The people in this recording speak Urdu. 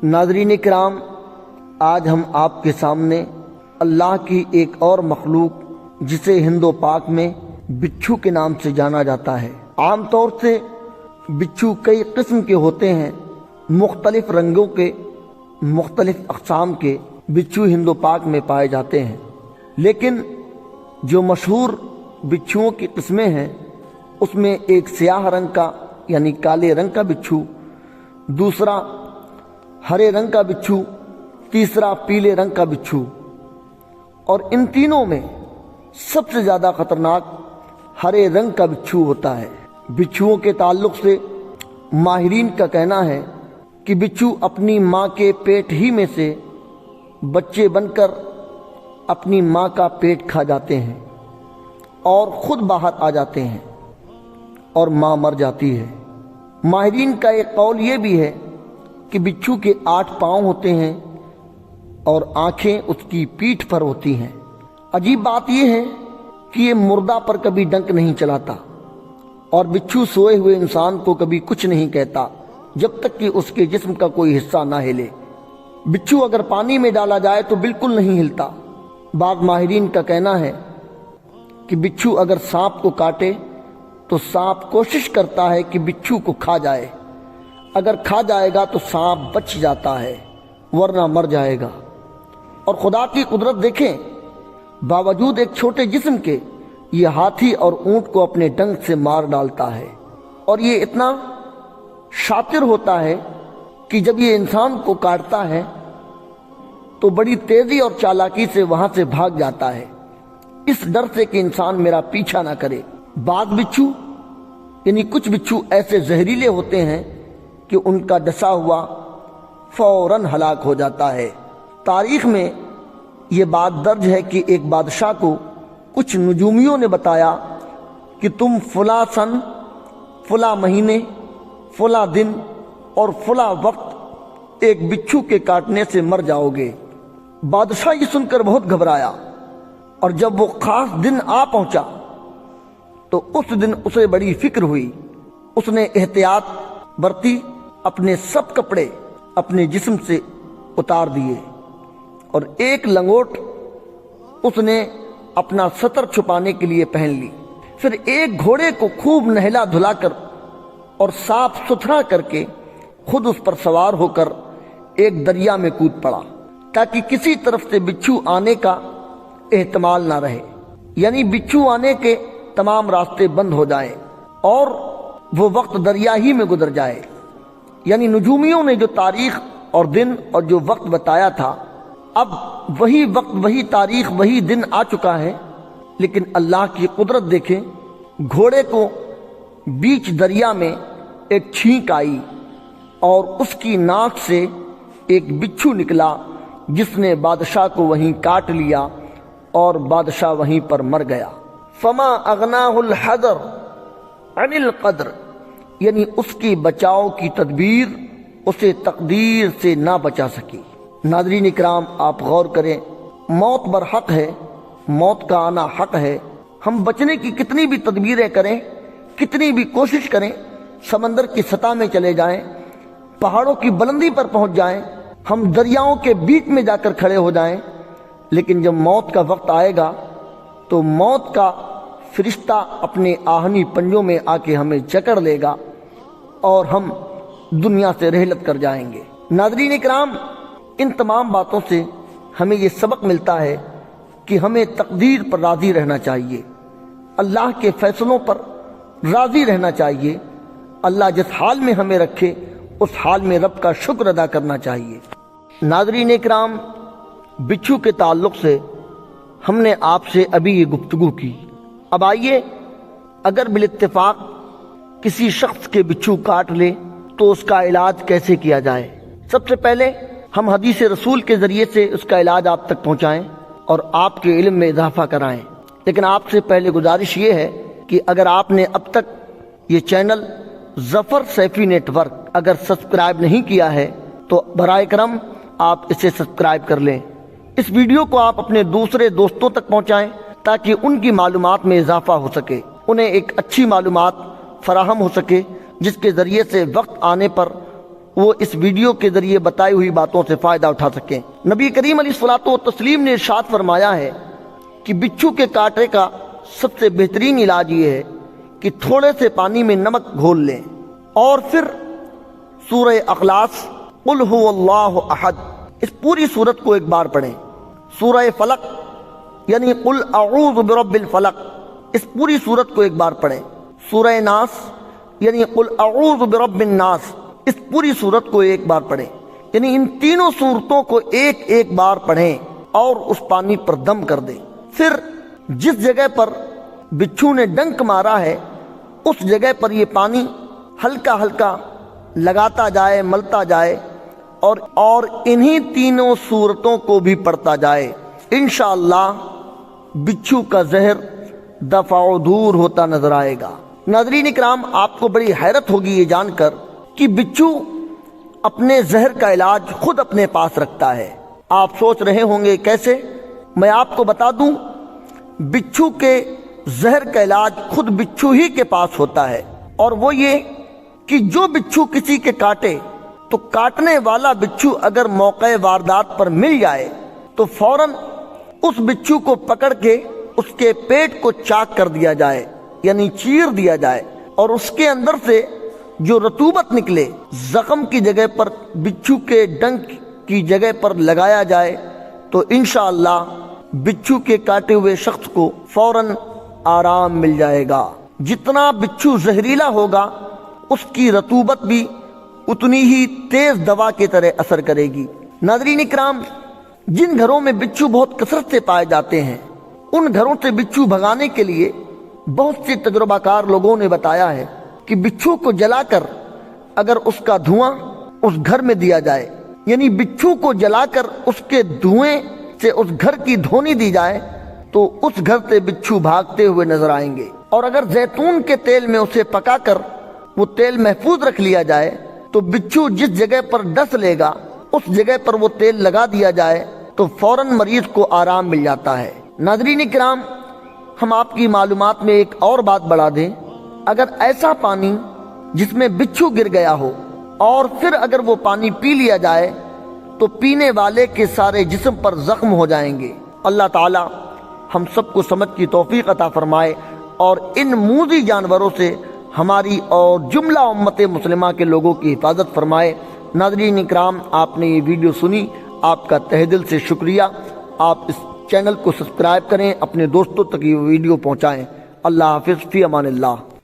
ناظرین کرام، آج ہم آپ کے سامنے اللہ کی ایک اور مخلوق جسے ہند و پاک میں بچھو کے نام سے جانا جاتا ہے۔ عام طور سے بچھو کئی قسم کے ہوتے ہیں، مختلف رنگوں کے، مختلف اقسام کے بچھو ہند و پاک میں پائے جاتے ہیں، لیکن جو مشہور بچھوؤں کی قسمیں ہیں اس میں ایک سیاہ رنگ کا یعنی کالے رنگ کا بچھو، دوسرا ہرے رنگ کا بچھو، تیسرا پیلے رنگ کا بچھو، اور ان تینوں میں سب سے زیادہ خطرناک ہرے رنگ کا بچھو ہوتا ہے۔ بچھوؤں کے تعلق سے ماہرین کا کہنا ہے کہ بچھو اپنی ماں کے پیٹ ہی میں سے بچے بن کر اپنی ماں کا پیٹ کھا جاتے ہیں اور خود باہر آ جاتے ہیں اور ماں مر جاتی ہے۔ ماہرین کا ایک قول یہ بھی ہے کہ بچھو کے 8 پاؤں ہوتے ہیں اور آنکھیں اس کی پیٹھ پر ہوتی ہیں۔ عجیب بات یہ ہے کہ یہ مردہ پر کبھی ڈنک نہیں چلاتا اور بچھو سوئے ہوئے انسان کو کبھی کچھ نہیں کہتا جب تک کہ اس کے جسم کا کوئی حصہ نہ ہلے۔ بچھو اگر پانی میں ڈالا جائے تو بالکل نہیں ہلتا۔ بعض ماہرین کا کہنا ہے کہ بچھو اگر سانپ کو کاٹے تو سانپ کوشش کرتا ہے کہ بچھو کو کھا جائے، اگر کھا جائے گا تو سانپ بچ جاتا ہے ورنہ مر جائے گا۔ اور خدا کی قدرت دیکھیں، باوجود ایک چھوٹے جسم کے یہ ہاتھی اور اونٹ کو اپنے ڈنک سے مار ڈالتا ہے، اور یہ اتنا شاطر ہوتا ہے کہ جب یہ انسان کو کاٹتا ہے تو بڑی تیزی اور چالاکی سے وہاں سے بھاگ جاتا ہے، اس ڈر سے کہ انسان میرا پیچھا نہ کرے۔ بعض بچھو یعنی کچھ بچھو ایسے زہریلے ہوتے ہیں کہ ان کا ڈسا ہوا فوراً ہلاک ہو جاتا ہے۔ تاریخ میں یہ بات درج ہے کہ ایک بادشاہ کو کچھ نجومیوں نے بتایا کہ تم فلاں سن، فلاں مہینے، فلاں دن اور فلاں وقت ایک بچھو کے کاٹنے سے مر جاؤ گے۔ بادشاہ یہ سن کر بہت گھبرایا، اور جب وہ خاص دن آ پہنچا تو اس دن اسے بڑی فکر ہوئی۔ اس نے احتیاط برتی، اپنے سب کپڑے اپنے جسم سے اتار دیے اور ایک لنگوٹ اس نے اپنا سطر چھپانے کے لیے پہن لی۔ پھر ایک گھوڑے کو خوب نہلا دھلا کر اور صاف ستھرا کر کے خود اس پر سوار ہو کر ایک دریا میں کود پڑا تاکہ کسی طرف سے بچھو آنے کا احتمال نہ رہے، یعنی بچھو آنے کے تمام راستے بند ہو جائیں اور وہ وقت دریا ہی میں گزر جائے۔ یعنی نجومیوں نے جو تاریخ اور دن اور جو وقت بتایا تھا، اب وہی وقت، وہی تاریخ، وہی دن آ چکا ہے، لیکن اللہ کی قدرت دیکھیں، گھوڑے کو بیچ دریا میں ایک چھینک آئی اور اس کی ناک سے ایک بچھو نکلا جس نے بادشاہ کو وہیں کاٹ لیا اور بادشاہ وہیں پر مر گیا۔ فما اغناہ الحذر عن القدر، یعنی اس کی بچاؤ کی تدبیر اسے تقدیر سے نہ بچا سکی۔ ناظرین اکرام، آپ غور کریں، موت برحق ہے، موت کا آنا حق ہے۔ ہم بچنے کی کتنی بھی تدبیریں کریں، کتنی بھی کوشش کریں، سمندر کی سطح میں چلے جائیں، پہاڑوں کی بلندی پر پہنچ جائیں، ہم دریاؤں کے بیچ میں جا کر کھڑے ہو جائیں، لیکن جب موت کا وقت آئے گا تو موت کا فرشتہ اپنے آہنی پنجوں میں آ کے ہمیں جکڑ لے گا اور ہم دنیا سے رحلت کر جائیں گے۔ ناظرین اکرام، ان تمام باتوں سے ہمیں یہ سبق ملتا ہے کہ ہمیں تقدیر پر راضی رہنا چاہیے، اللہ کے فیصلوں پر راضی رہنا چاہیے۔ اللہ جس حال میں ہمیں رکھے اس حال میں رب کا شکر ادا کرنا چاہیے۔ ناظرین اکرام، بچھو کے تعلق سے ہم نے آپ سے ابھی یہ گفتگو کی۔ اب آئیے، اگر بالاتفاق کسی شخص کے بچھو کاٹ لے تو اس کا علاج کیسے کیا جائے؟ سب سے پہلے ہم حدیث رسول کے ذریعے سے اس کا علاج آپ تک پہنچائیں اور آپ کے علم میں اضافہ کرائیں۔ لیکن آپ سے پہلے گزارش یہ ہے کہ اگر آپ نے اب تک یہ چینل ظفر سیفی نیٹ ورک اگر سبسکرائب نہیں کیا ہے تو برائے کرم آپ اسے سبسکرائب کر لیں۔ اس ویڈیو کو آپ اپنے دوسرے دوستوں تک پہنچائیں تاکہ ان کی معلومات میں اضافہ ہو سکے، انہیں ایک اچھی معلومات فراہم ہو سکے جس کے ذریعے سے وقت آنے پر وہ اس ویڈیو کے ذریعے بتائی ہوئی باتوں سے فائدہ اٹھا سکیں۔ نبی کریم علیہ الصلوۃ والتسلیم نے ارشاد فرمایا ہے کہ بچھو کے کاٹے کا سب سے بہترین علاج یہ ہے کہ تھوڑے سے پانی میں نمک گھول لیں اور پھر سورہ اخلاص قل هو اللہ احد اس پوری سورت کو ایک بار پڑھیں۔ سورہ فلق یعنی قل اعوذ برب الفلق اس پوری سورت کو ایک بار پڑھیں۔ سورہ ناس یعنی قل اعوذ برب الناس اس پوری سورت کو ایک بار پڑھیں، یعنی ان تینوں سورتوں کو ایک ایک بار پڑھیں اور اس پانی پر دم کر دیں۔ پھر جس جگہ پر بچھو نے ڈنک مارا ہے اس جگہ پر یہ پانی ہلکا ہلکا لگاتا جائے، ملتا جائے اور انہی تینوں سورتوں کو بھی پڑھتا جائے۔ انشاءاللہ بچھو کا زہر دفع و دور ہوتا نظر آئے گا۔ ناظرین اکرام، آپ کو بڑی حیرت ہوگی یہ جان کر کہ بچھو اپنے زہر کا علاج خود اپنے پاس رکھتا ہے۔ آپ سوچ رہے ہوں گے کیسے؟ میں آپ کو بتا دوں، بچھو کے زہر کا علاج خود بچھو ہی کے پاس ہوتا ہے، اور وہ یہ کہ جو بچھو کسی کے کاٹے تو کاٹنے والا بچھو اگر موقع واردات پر مل جائے تو فوراً اس بچھو کو پکڑ کے اس کے پیٹ کو چاک کر دیا جائے، یعنی چیر دیا جائے، اور اس کے اندر سے جو رطوبت نکلے زخم کی جگہ پر بچھو کے ڈنک کی جگہ پر لگایا جائے تو انشاءاللہ بچھو کے کاٹے ہوئے شخص کو فوراً آرام مل جائے گا۔ جتنا بچھو زہریلا ہوگا اس کی رطوبت بھی اتنی ہی تیز دوا کی طرح اثر کرے گی۔ ناظرین اکرام، جن گھروں میں بچھو بہت کثرت سے پائے جاتے ہیں ان گھروں سے بچھو بھگانے کے لیے بہت سے تجربہ کار لوگوں نے بتایا ہے کہ بچھو کو جلا کر اگر اس کا دھواں اس گھر میں دیا جائے، یعنی بچھو کو جلا کر اس کے دھوئیں سے اس گھر کی دھونی دی جائے تو اس گھر سے بچھو بھاگتے ہوئے نظر آئیں گے، اور اگر زیتون کے تیل میں اسے پکا کر وہ تیل محفوظ رکھ لیا جائے تو بچھو جس جگہ پر ڈس لے گا اس جگہ پر وہ تیل لگا دیا جائے تو فوراً مریض کو آرام مل جاتا ہے۔ ناظرین اکرام، ہم آپ کی معلومات میں ایک اور بات بڑھا دیں، اگر ایسا پانی جس میں بچھو گر گیا ہو اور پھر اگر وہ پانی پی لیا جائے تو پینے والے کے سارے جسم پر زخم ہو جائیں گے۔ اللہ تعالی ہم سب کو سمجھ کی توفیق عطا فرمائے اور ان موذی جانوروں سے ہماری اور جملہ امت مسلمہ کے لوگوں کی حفاظت فرمائے۔ ناظرین اکرام، آپ نے یہ ویڈیو سنی، آپ کا تہ دل سے شکریہ۔ آپ اس چینل کو سبسکرائب کریں، اپنے دوستوں تک یہ ویڈیو پہنچائیں۔ اللہ حافظ، فی امان اللہ۔